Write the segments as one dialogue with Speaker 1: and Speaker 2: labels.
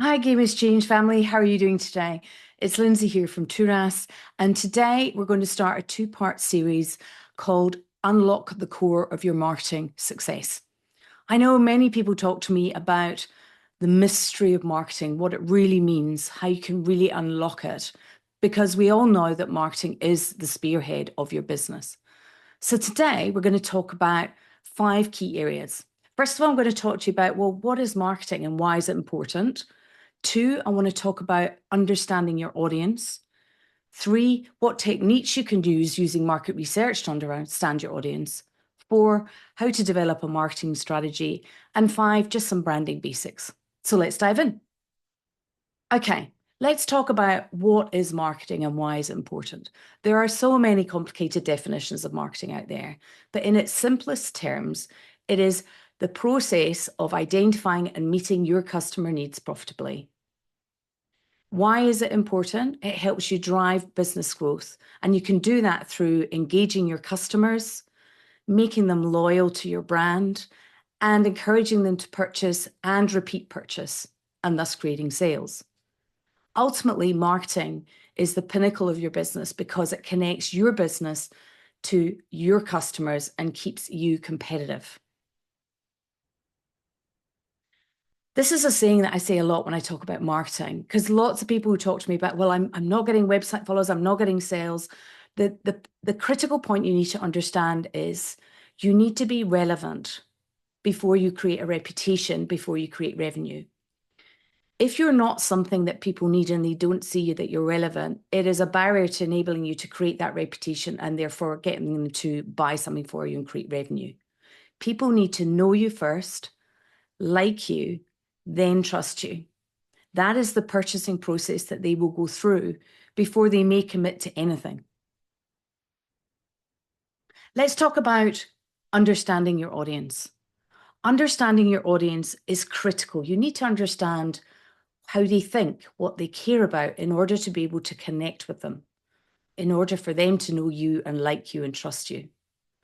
Speaker 1: Hi, Game is Change family. How are you doing today? It's Lindsey here from Turas, and today we're going to start a two-part series called Unlock the Core of Your Marketing Success. I know many people talk to me about the mystery of marketing, what it really means, how you can really unlock it, because we all know that marketing is the spearhead of your business. So today we're going to talk about 5 key areas. First of all, I'm going to talk to you about, well, what is marketing and why is it important? 2, I want to talk about understanding your audience. 3, what techniques you can use using market research to understand your audience. 4, how to develop a marketing strategy. And 5, just some branding basics. So let's dive in. Okay, let's talk about what is marketing and why is it important. There are so many complicated definitions of marketing out there, but in its simplest terms, it is the process of identifying and meeting your customer needs profitably. Why is it important? It helps you drive business growth, and you can do that through engaging your customers, making them loyal to your brand, and encouraging them to purchase and repeat purchase, and thus creating sales. Ultimately, marketing is the pinnacle of your business because it connects your business to your customers and keeps you competitive. This is a saying that I say a lot when I talk about marketing, because lots of people who talk to me about, well, I'm not getting website followers, I'm not getting sales. The critical point you need to understand is you need to be relevant before you create a reputation, before you create revenue. If you're not something that people need and they don't see you that you're relevant, it is a barrier to enabling you to create that reputation and therefore getting them to buy something for you and create revenue. People need to know you first, like you, then trust you. That is the purchasing process that they will go through before they may commit to anything. Let's talk about understanding your audience. Understanding your audience is critical. You need to understand how they think, what they care about in order to be able to connect with them, in order for them to know you and like you and trust you.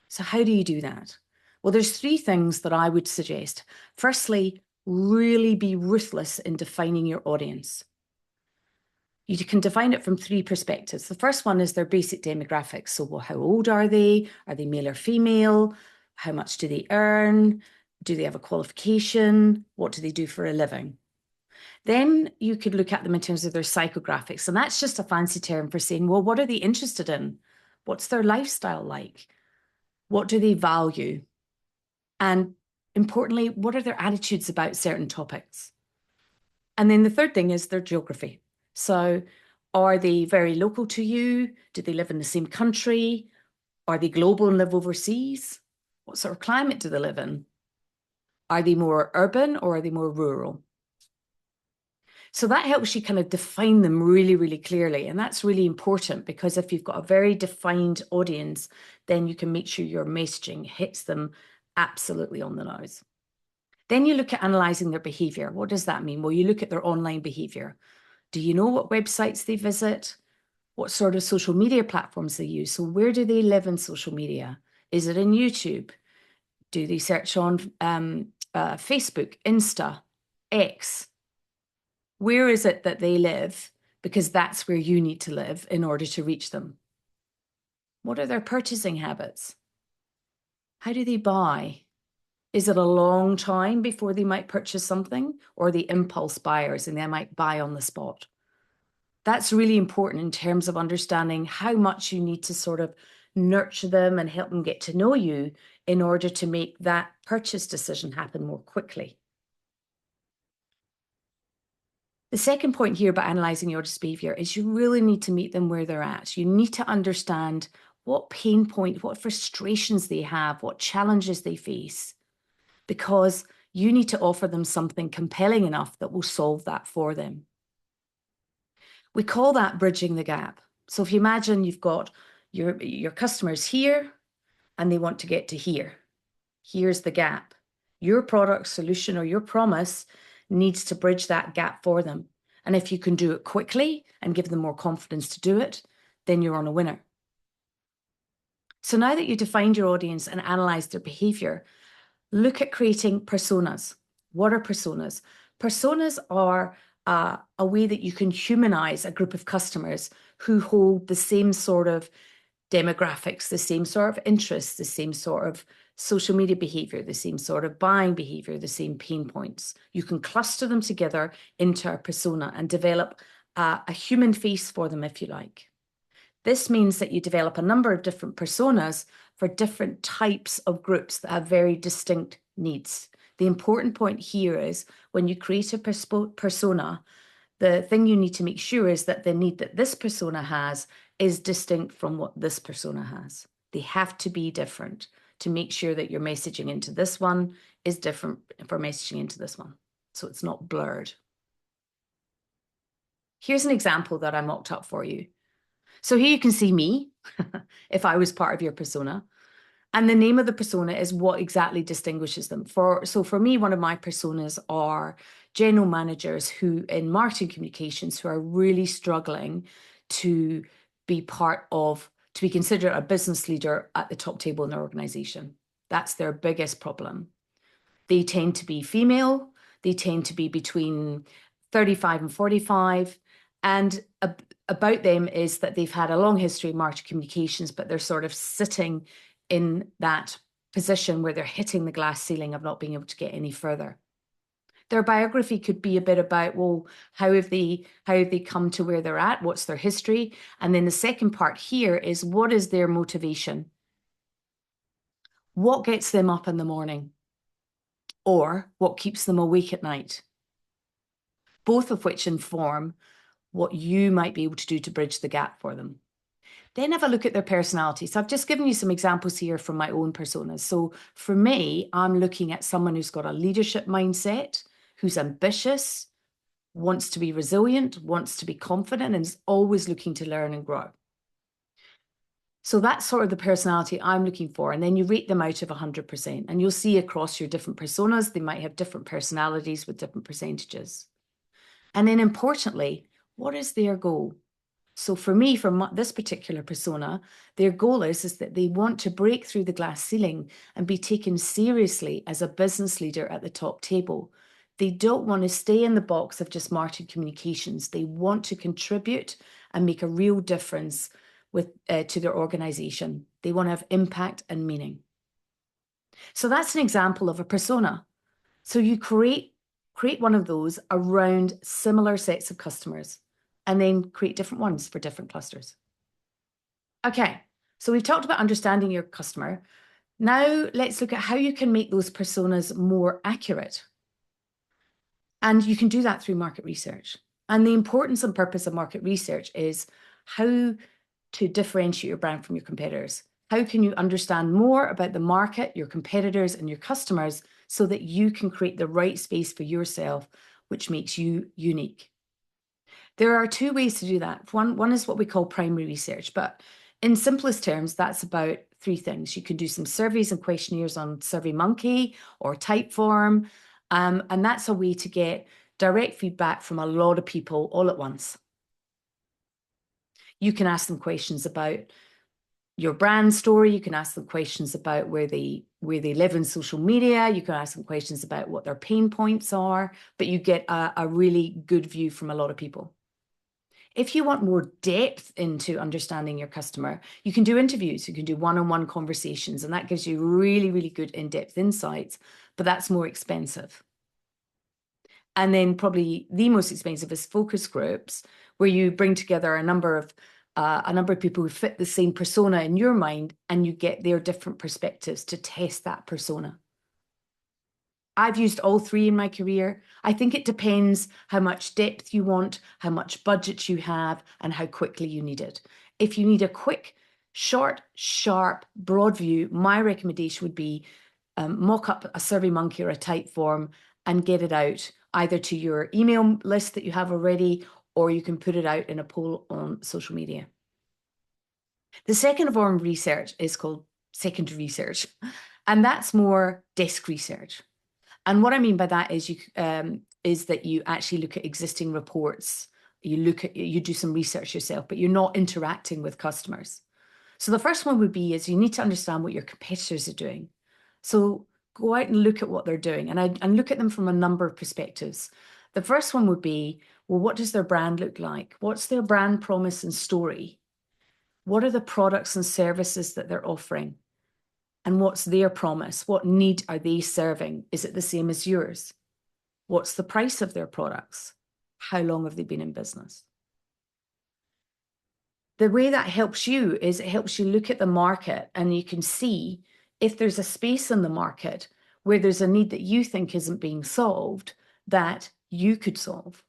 Speaker 1: So how do you do that? Well, there's 3 things that I would suggest. Firstly, really be ruthless in defining your audience. You can define it from 3 perspectives. The first one is their basic demographics. So, well, how old are they? Are they male or female? How much do they earn? Do they have a qualification? What do they do for a living? Then you could look at them in terms of their psychographics. And that's just a fancy term for saying, well, what are they interested in? What's their lifestyle like? What do they value? And importantly, what are their attitudes about certain topics? And then the third thing is their geography. So are they very local to you? Do they live in the same country? Are they global and live overseas? What sort of climate do they live in? Are they more urban or are they more rural? So that helps you kind of define them really, really clearly. And that's really important because if you've got a very defined audience, then you can make sure your messaging hits them absolutely on the nose. Then you look at analyzing their behavior. What does that mean? Well, you look at their online behavior. Do you know what websites they visit? What sort of social media platforms they use? So where do they live in social media? Is it in YouTube? Do they search on Facebook, Insta, X? Where is it that they live? Because that's where you need to live in order to reach them. What are their purchasing habits? How do they buy? Is it a long time before they might purchase something, or are they impulse buyers and they might buy on the spot? That's really important in terms of understanding how much you need to sort of nurture them and help them get to know you in order to make that purchase decision happen more quickly. The second point here about analysing your audience behaviour is you really need to meet them where they're at. You need to understand what pain point, what frustrations they have, what challenges they face, because you need to offer them something compelling enough that will solve that for them. We call that bridging the gap. So if you imagine you've got your customers here and they want to get to here. Here's the gap. Your product, solution, or your promise needs to bridge that gap for them. And if you can do it quickly and give them more confidence to do it, then you're on a winner. So now that you've defined your audience and analysed their behaviour, look at creating personas. What are personas? Personas are a way that you can humanize a group of customers who hold the same sort of demographics, the same sort of interests, the same sort of social media behavior, the same sort of buying behavior, the same pain points. You can cluster them together into a persona and develop a human face for them, if you like. This means that you develop a number of different personas for different types of groups that have very distinct needs. The important point here is when you create a persona, the thing you need to make sure is that the need that this persona has is distinct from what this persona has. They have to be different to make sure that your messaging into this one is different for messaging into this one, so it's not blurred. Here's an example that I mocked up for you. So here you can see me, if I was part of your persona. And the name of the persona is what exactly distinguishes them. So for me, one of my personas are general managers who in marketing communications who are really struggling to be to be considered a business leader at the top table in their organization. That's their biggest problem. They tend to be female. They tend to be between 35 and 45. And about them is that they've had a long history of marketing communications, but they're sort of sitting in that position where they're hitting the glass ceiling of not being able to get any further. Their biography could be a bit about, well, how have they come to where they're at? What's their history? And then the second part here is, what is their motivation? What gets them up in the morning? Or what keeps them awake at night? Both of which inform what you might be able to do to bridge the gap for them. Then have a look at their personality. So I've just given you some examples here from my own personas. So for me, I'm looking at someone who's got a leadership mindset, who's ambitious, wants to be resilient, wants to be confident, and is always looking to learn and grow. So that's sort of the personality I'm looking for. And then you rate them out of 100%. And you'll see across your different personas, they might have different personalities with different percentages. And then importantly, what is their goal? So for me, from this particular persona, their goal is that they want to break through the glass ceiling and be taken seriously as a business leader at the top table. They don't want to stay in the box of just marketing communications. They want to contribute and make a real difference to their organization. They want to have impact and meaning. So that's an example of a persona. So you create one of those around similar sets of customers, and then create different ones for different clusters. Okay, so we've talked about understanding your customer. Now let's look at how you can make those personas more accurate. And you can do that through market research. And the importance and purpose of market research is how to differentiate your brand from your competitors. How can you understand more about the market, your competitors, and your customers so that you can create the right space for yourself, which makes you unique? There are two ways to do that. One is what we call primary research, but in simplest terms, that's about three things. You can do some surveys and questionnaires on SurveyMonkey or Typeform, and that's a way to get direct feedback from a lot of people all at once. You can ask them questions about your brand story. You can ask them questions about where they live in social media. You can ask them questions about what their pain points are, but you get a really good view from a lot of people. If you want more depth into understanding your customer, you can do interviews. You can do one-on-one conversations, and that gives you really, really good in-depth insights, but that's more expensive. And then probably the most expensive is focus groups, where you bring together a number of people who fit the same persona in your mind, and you get their different perspectives to test that persona. I've used all three in my career. I think it depends how much depth you want, how much budget you have, and how quickly you need it. If you need a quick, short, sharp, broad view, my recommendation would be mock up a SurveyMonkey or a Typeform and get it out either to your email list that you have already, or you can put it out in a poll on social media. The second form of research is called secondary research, and that's more desk research. And what I mean by that is is that you actually look at existing reports. You do some research yourself, but you're not interacting with customers. So the first one would be is you need to understand what your competitors are doing. So go out and look at what they're doing, and look at them from a number of perspectives. The first one would be, Well, what does their brand look like? What's their brand promise and story? What are the products and services that they're offering? And what's their promise? What need are they serving? Is it the same as yours? What's the price of their products? How long have they been in business? The way that helps you is it helps you look at the market and you can see if there's a space in the market where there's a need that you think isn't being solved that you could solve.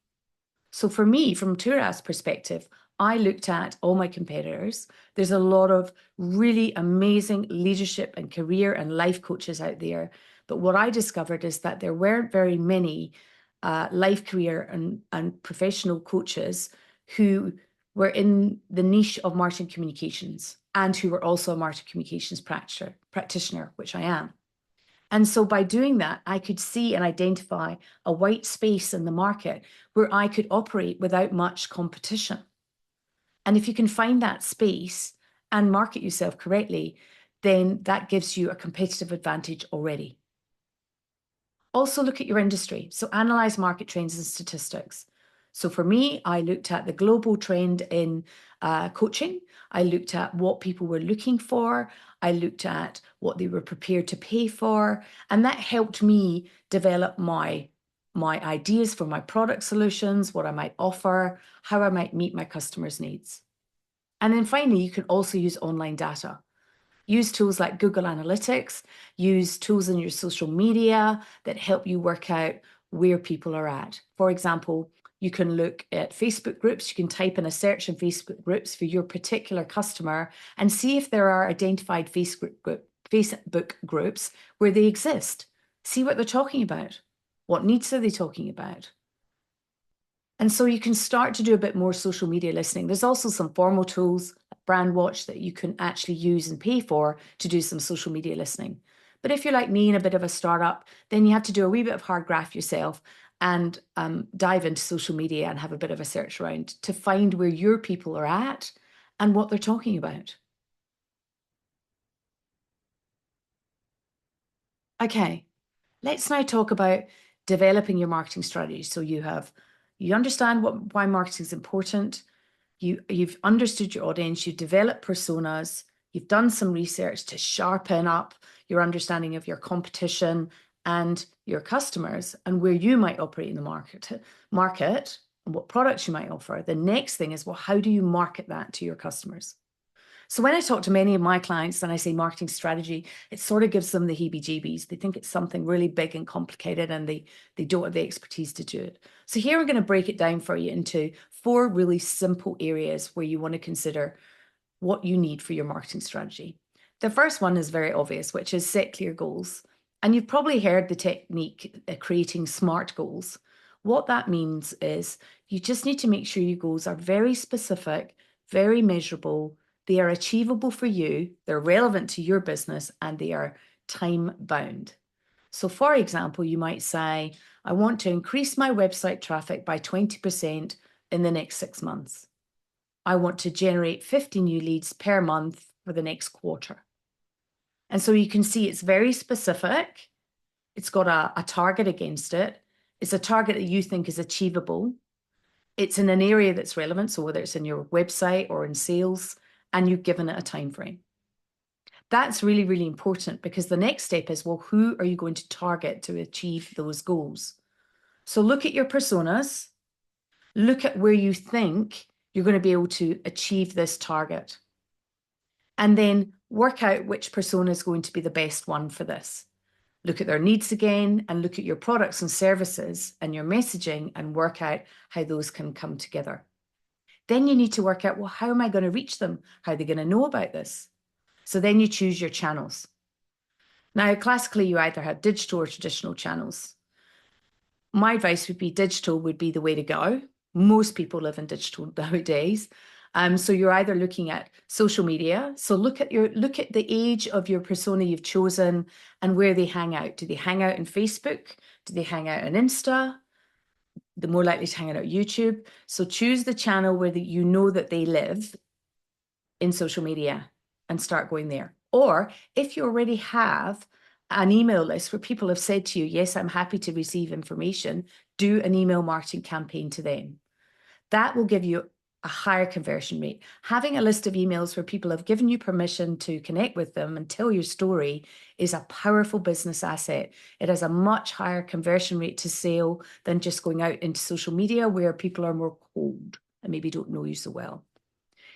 Speaker 1: So for me, from Turas' perspective, I looked at all my competitors. There's a lot of really amazing leadership and career and life coaches out there. But what I discovered is that there weren't very many life, career, and professional coaches who were in the niche of marketing communications and who were also a marketing communications practitioner, which I am. And so by doing that, I could see and identify a white space in the market where I could operate without much competition. And if you can find that space and market yourself correctly, then that gives you a competitive advantage already. Also look at your industry. So analyze market trends and statistics. So for me, I looked at the global trend in coaching. I looked at what people were looking for. I looked at what they were prepared to pay for. And that helped me develop my ideas for my product solutions, what I might offer, how I might meet my customers' needs. And then finally, you can also use online data. Use tools like Google Analytics, use tools in your social media that help you work out where people are at. For example, you can look at Facebook groups. You can type in a search in Facebook groups for your particular customer and see if there are identified Facebook groups where they exist. See what they're talking about. What needs are they talking about? And so you can start to do a bit more social media listening. There's also some formal tools, like Brandwatch, that you can actually use and pay for to do some social media listening. But if you're like me and a bit of a startup, then you have to do a wee bit of hard graft yourself and dive into social media and have a bit of a search around to find where your people are at and what they're talking about. Okay, let's now talk about developing your marketing strategy. So you understand why marketing is important. You've understood your audience, you've developed personas, you've done some research to sharpen up your understanding of your competition and your customers and where you might operate in the market and what products you might offer. The next thing is, well, how do you market that to your customers? So when I talk to many of my clients and I say marketing strategy, it sort of gives them the heebie-jeebies. They think it's something really big and complicated and they don't have the expertise to do it. So here I'm going to break it down for you into 4 really simple areas where you want to consider what you need for your marketing strategy. The first one is very obvious, which is set clear goals. And you've probably heard the technique creating SMART goals. What that means is you just need to make sure your goals are very specific, very measurable, they are achievable for you, they're relevant to your business, and they are time bound. So for example, you might say, I want to increase my website traffic by 20% in the next 6 months. I want to generate 50 new leads per month for the next quarter. And so you can see it's very specific. It's got a target against it. It's a target that you think is achievable. It's in an area that's relevant. So whether it's in your website or in sales, and you've given it a time frame. That's really, really important because the next step is, well, who are you going to target to achieve those goals? So look at your personas, look at where you think you're going to be able to achieve this target, and then work out which persona is going to be the best one for this. Look at their needs again and look at your products and services and your messaging and work out how those can come together. Then you need to work out, well, how am I going to reach them? How are they going to know about this? So then you choose your channels. Now, classically, you either have digital or traditional channels. My advice would be digital would be the way to go. Most people live in digital nowadays. So you're either looking at social media. So look at the age of your persona you've chosen and where they hang out. Do they hang out in Facebook? Do they hang out on Insta? They're more likely to hang out on YouTube. So choose the channel where you know that they live in social media and start going there. Or if you already have an email list where people have said to you, yes, I'm happy to receive information, do an email marketing campaign to them. That will give you a higher conversion rate. Having a list of emails where people have given you permission to connect with them and tell your story is a powerful business asset. It has a much higher conversion rate to sale than just going out into social media where people are more cold and maybe don't know you so well.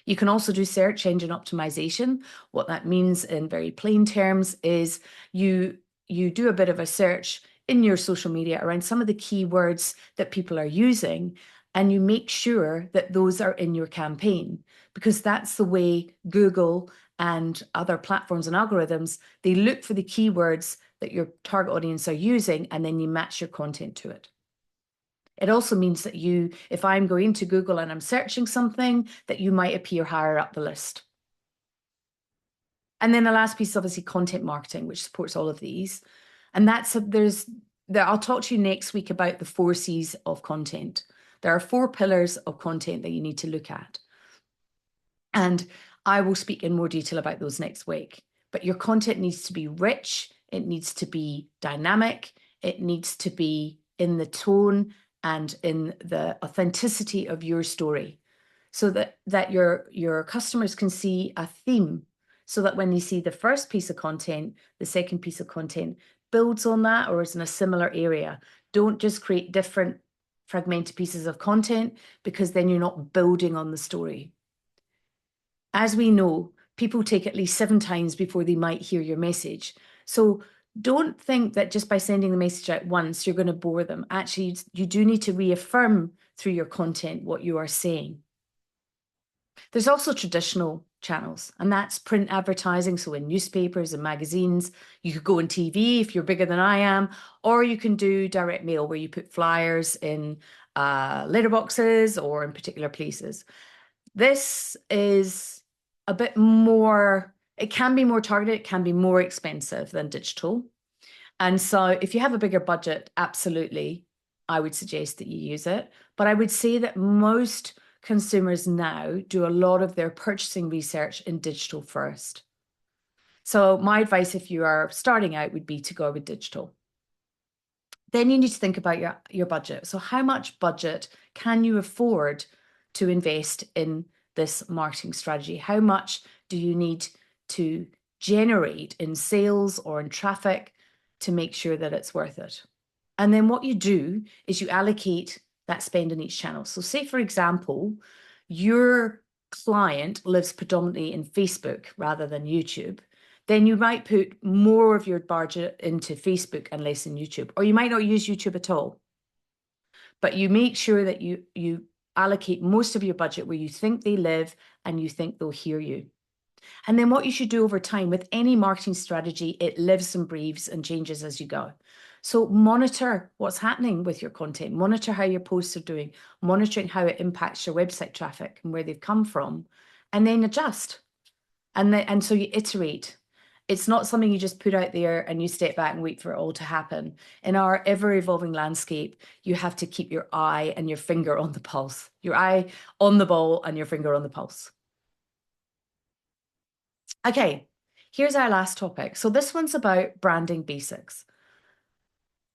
Speaker 1: You can also do search engine optimization. What that means in very plain terms is you do a bit of a search in your social media around some of the keywords that people are using, and you make sure that those are in your campaign, because that's the way Google and other platforms and algorithms, they look for the keywords that your target audience are using, and then you match your content to it. It also means that if I'm going to Google and I'm searching something, that you might appear higher up the list. And then the last piece is obviously content marketing, which supports all of these. And I'll talk to you next week about the 4 C's of content. There are 4 pillars of content that you need to look at. And I will speak in more detail about those next week. But your content needs to be rich. It needs to be dynamic. It needs to be in the tone and in the authenticity of your story, so that your customers can see a theme, so that when they see the first piece of content, the second piece of content builds on that or is in a similar area. Don't just create different fragmented pieces of content, because then you're not building on the story. As we know, people take at least 7 times before they might hear your message. So don't think that just by sending the message out once, you're going to bore them. Actually, you do need to reaffirm through your content what you are saying. There's also traditional channels, and that's print advertising. So in newspapers and magazines, you could go on TV if you're bigger than I am, or you can do direct mail where you put flyers in letterboxes or in particular places. This is a bit more, it can be more targeted, it can be more expensive than digital. And so if you have a bigger budget, absolutely, I would suggest that you use it. But I would say that most consumers now do a lot of their purchasing research in digital first. So my advice, if you are starting out, would be to go with digital. Then you need to think about your budget. So how much budget can you afford to invest in this marketing strategy? How much do you need to generate in sales or in traffic to make sure that it's worth it? And then what you do is you allocate that spend in each channel. So say, for example, your client lives predominantly in Facebook rather than YouTube, then you might put more of your budget into Facebook and less in YouTube, or you might not use YouTube at all. But you make sure that you allocate most of your budget where you think they live and you think they'll hear you. And then what you should do over time with any marketing strategy, it lives and breathes and changes as you go. So monitor what's happening with your content, monitor how your posts are doing, monitoring how it impacts your website traffic and where they've come from, and then adjust. And so you iterate. It's not something you just put out there and you step back and wait for it all to happen. In our ever-evolving landscape, you have to keep your eye and your finger on the pulse, your eye on the ball and your finger on the pulse. Okay, here's our last topic. So this one's about branding basics.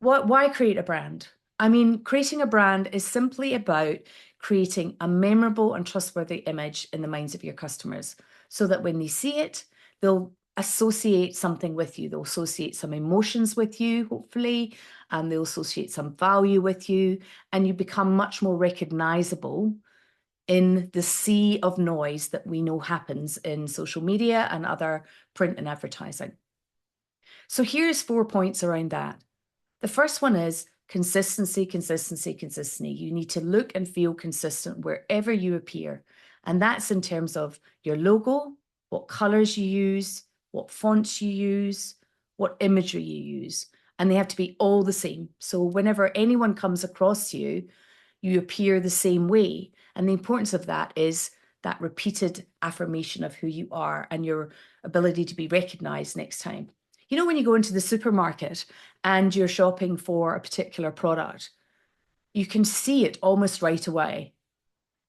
Speaker 1: Why create a brand? I mean, creating a brand is simply about creating a memorable and trustworthy image in the minds of your customers, so that when they see it, they'll associate something with you. They'll associate some emotions with you, hopefully, and they'll associate some value with you, and you become much more recognizable in the sea of noise that we know happens in social media and other print and advertising. So here's 4 points around that. The first one is consistency, consistency, consistency. You need to look and feel consistent wherever you appear. And that's in terms of your logo, what colors you use, what fonts you use, what imagery you use. And they have to be all the same. So whenever anyone comes across you, you appear the same way. And the importance of that is that repeated affirmation of who you are and your ability to be recognized next time. You know, when you go into the supermarket and you're shopping for a particular product, you can see it almost right away.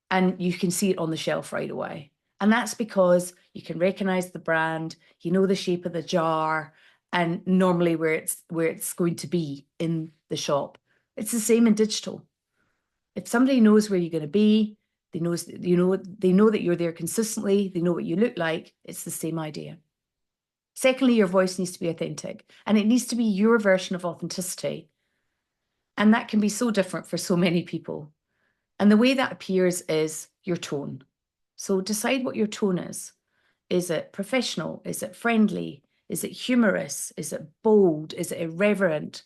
Speaker 1: And you can see it on the shelf right away. And that's because you can recognize the brand, you know the shape of the jar, and normally where it's going to be in the shop. It's the same in digital. If somebody knows where you're going to be, They know that you're there consistently. They know what you look like. It's the same idea. Secondly, your voice needs to be authentic, and it needs to be your version of authenticity. And that can be so different for so many people. And the way that appears is your tone. So decide what your tone is. Is it professional? Is it friendly? Is it humorous? Is it bold? Is it irreverent?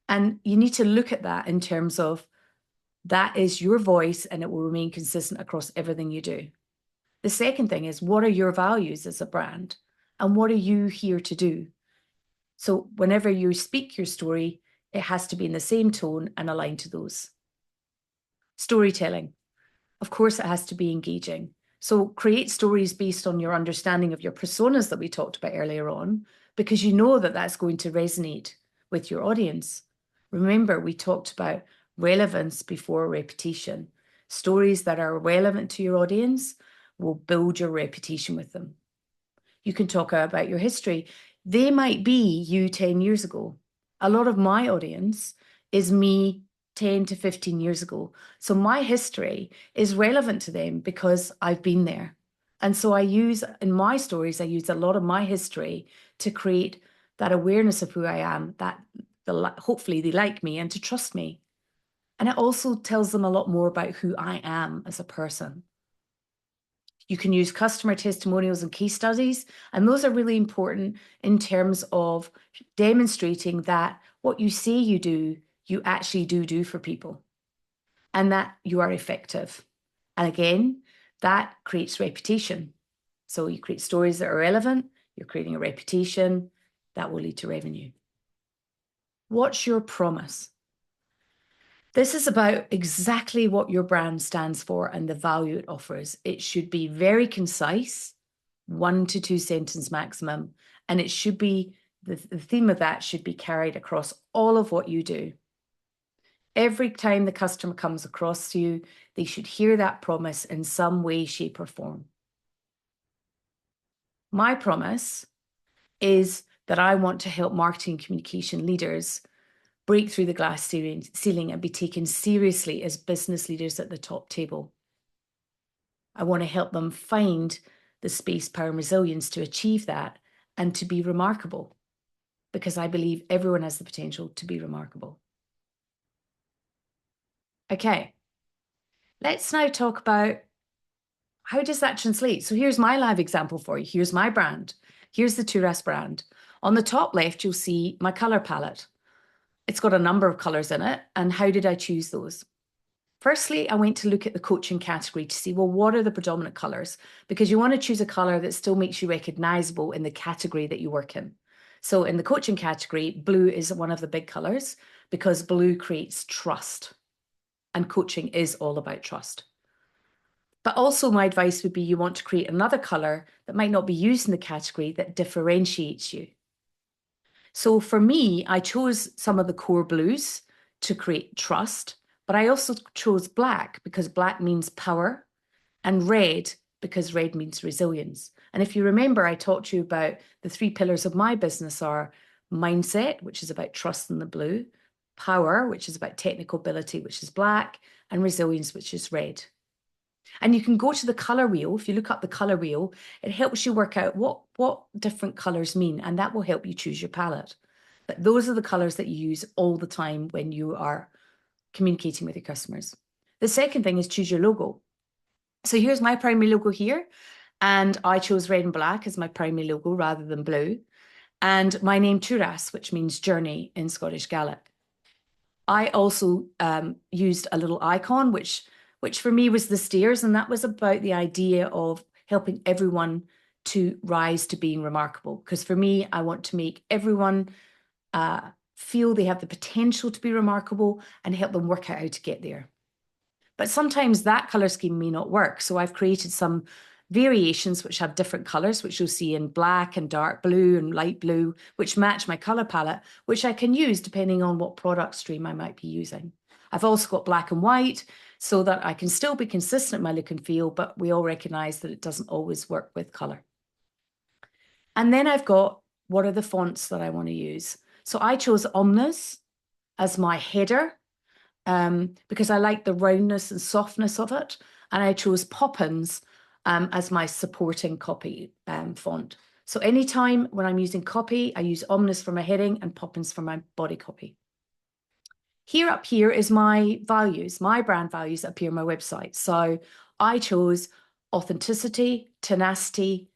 Speaker 1: And you need to look at that in terms of that is your voice and it will remain consistent across everything you do. The second thing is, what are your values as a brand? And what are you here to do? So whenever you speak your story, it has to be in the same tone and aligned to those. Storytelling. Of course, it has to be engaging. So create stories based on your understanding of your personas that we talked about earlier on, because you know that that's going to resonate with your audience. Remember, we talked about relevance before reputation. Stories that are relevant to your audience will build your reputation with them. You can talk about your history. They might be you 10 years ago. A lot of my audience is me 10 to 15 years ago. So my history is relevant to them because I've been there. And so in my stories, I use a lot of my history to create that awareness of who I am, that hopefully they like me and to trust me. And it also tells them a lot more about who I am as a person. You can use customer testimonials and case studies, and those are really important in terms of demonstrating that what you say you do, you actually do for people, and that you are effective. And again, that creates reputation. So you create stories that are relevant, you're creating a reputation that will lead to revenue. What's your promise? This is about exactly what your brand stands for and the value it offers. It should be very concise, 1 to 2 sentence maximum, and it should be the theme of that should be carried across all of what you do. Every time the customer comes across to you, they should hear that promise in some way, shape, or form. My promise is that I want to help marketing and communication leaders break through the glass ceiling and be taken seriously as business leaders at the top table. I want to help them find the space, power, and resilience to achieve that and to be remarkable, because I believe everyone has the potential to be remarkable. Okay, let's now talk about how does that translate? So here's my live example for you. Here's my brand. Here's the Turas brand. On the top left, you'll see my color palette. It's got a number of colors in it. And how did I choose those? Firstly, I went to look at the coaching category to see, well, what are the predominant colors? Because you want to choose a color that still makes you recognizable in the category that you work in. So in the coaching category, blue is one of the big colors because blue creates trust. And coaching is all about trust. But also my advice would be you want to create another color that might not be used in the category that differentiates you. So for me, I chose some of the core blues to create trust, but I also chose black because black means power, and red because red means resilience. And if you remember, I talked to you about the 3 pillars of my business are mindset, which is about trust in the blue, power, which is about technical ability, which is black, and resilience, which is red. And you can go to the color wheel. If you look up the color wheel, it helps you work out what different colors mean, and that will help you choose your palette. But those are the colors that you use all the time when you are communicating with your customers. The second thing is choose your logo. So here's my primary logo here, and I chose red and black as my primary logo rather than blue. And my name Turas, which means journey in Scottish Gaelic. I also used a little icon, which for me was the stairs, and that was about the idea of helping everyone to rise to being remarkable. Because for me, I want to make everyone feel they have the potential to be remarkable and help them work out how to get there. But sometimes that color scheme may not work. So I've created some variations which have different colors, which you'll see in black and dark blue and light blue, which match my color palette, which I can use depending on what product stream I might be using. I've also got black and white so that I can still be consistent in my look and feel, but we all recognize that it doesn't always work with color. And then I've got, what are the fonts that I want to use? So I chose Omnis as my header because I like the roundness and softness of it. and I chose Poppins as my supporting copy font. So anytime when I'm using copy, I use Omnis for my heading and Poppins for my body copy. Here up here is my values, my brand values that appear on my website. So I chose authenticity, tenacity,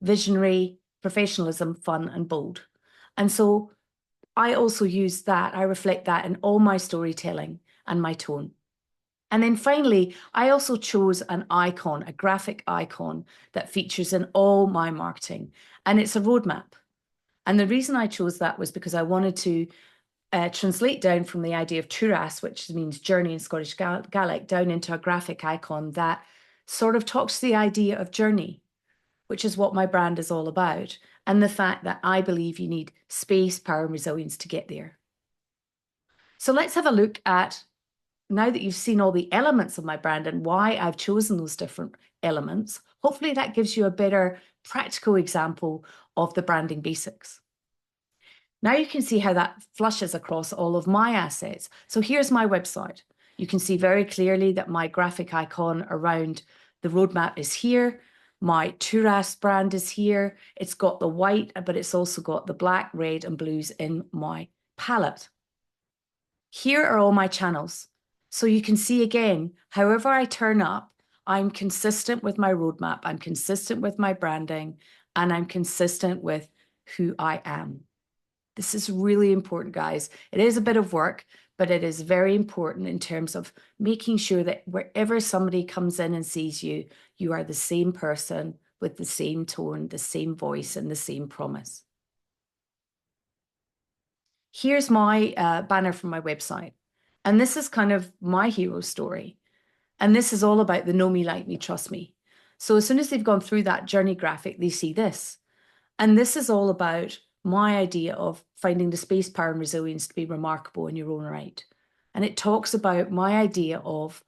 Speaker 1: visionary, professionalism, fun, and bold. And so I also use that, I reflect that in all my storytelling and my tone. And then finally, I also chose an icon, a graphic icon that features in all my marketing, and it's a roadmap. And the reason I chose that was because I wanted to translate down from the idea of turas, which means journey in Scottish Gaelic, down into a graphic icon that sort of talks to the idea of journey, which is what my brand is all about, and the fact that I believe you need space, power, and resilience to get there. So let's have a look at, now that you've seen all the elements of my brand and why I've chosen those different elements, hopefully that gives you a better practical example of the branding basics. Now you can see how that flushes across all of my assets. So here's my website. You can see very clearly that my graphic icon around the roadmap is here. My Turas brand is here. It's got the white, but it's also got the black, red, and blues in my palette. Here are all my channels. So you can see again, however I turn up, I'm consistent with my roadmap, I'm consistent with my branding, and I'm consistent with who I am. This is really important, guys. It is a bit of work, but it is very important in terms of making sure that wherever somebody comes in and sees you, you are the same person with the same tone, the same voice, and the same promise. Here's my banner from my website. And this is kind of my hero story. And this is all about the know me, like me, trust me. So as soon as they've gone through that journey graphic, they see this. And this is all about my idea of finding the space, power, and resilience to be remarkable in your own right. And it talks about my idea of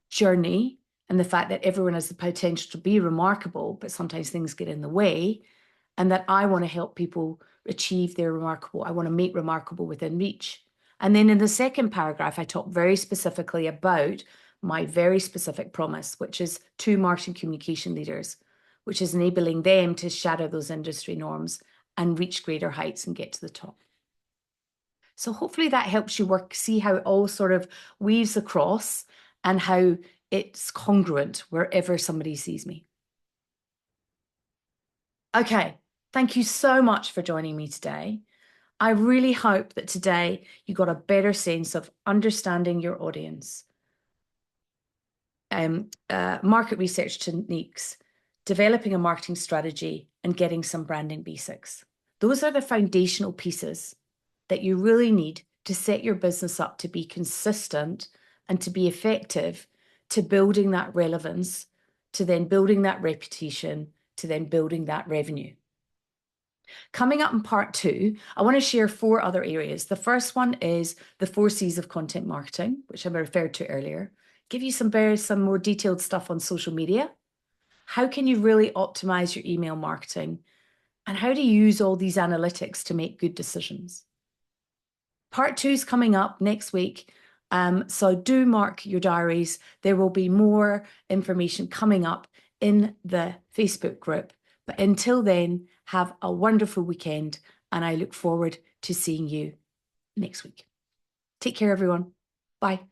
Speaker 1: journey and the fact that everyone has the potential to be remarkable, but sometimes things get in the way, and that I want to help people achieve their remarkable. I want to make remarkable within reach. And then in the second paragraph, I talk very specifically about my very specific promise, which is to marketing communication leaders, which is enabling them to shadow those industry norms and reach greater heights and get to the top. So hopefully that helps you see how it all sort of weaves across and how it's congruent wherever somebody sees me. Okay, thank you so much for joining me today. I really hope that today you got a better sense of understanding your audience, market research techniques, developing a marketing strategy, and getting some branding basics. Those are the foundational pieces that you really need to set your business up to be consistent and to be effective, to building that relevance, to then building that reputation, to then building that revenue. Coming up in part 2, I want to share 4 other areas. The first one is the 4 C's of content marketing, which I referred to earlier. Give you some more detailed stuff on social media. How can you really optimize your email marketing? And how do you use all these analytics to make good decisions? Part 2 is coming up next week. So do mark your diaries. There will be more information coming up in the Facebook group. But until then, have a wonderful weekend, and I look forward to seeing you next week. Take care, everyone. Bye.